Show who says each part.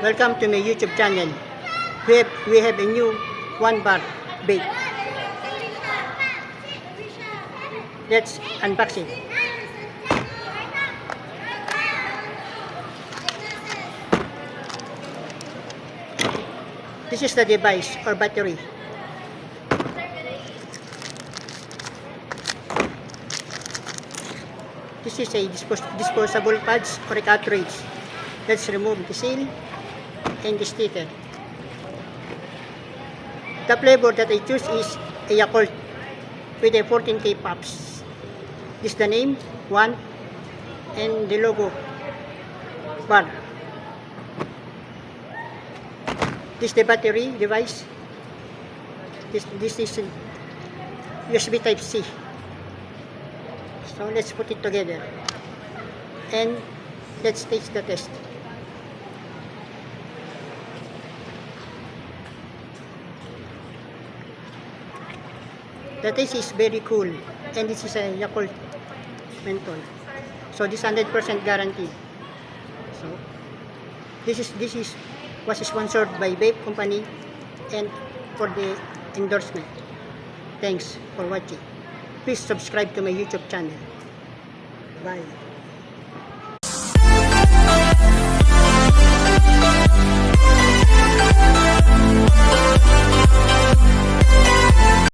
Speaker 1: Welcome to my YouTube channel. We have a new 1-bar vape. Let's unbox it. This is the device or battery. This is a disposable pads or a cartridge. Let's remove the seal and the sticker. The flavor that I choose is a Yakult with a 14K pops. This is the name, 1, and the logo, bar. This is the battery device. This is USB Type-C. So let's put it together and let's taste the test. The taste is very cool, and this is a Yakult menthol. So this 100% guaranteed. So this was sponsored by Vape Company and for the endorsement. Thanks for watching. Please subscribe to my YouTube channel. Bye.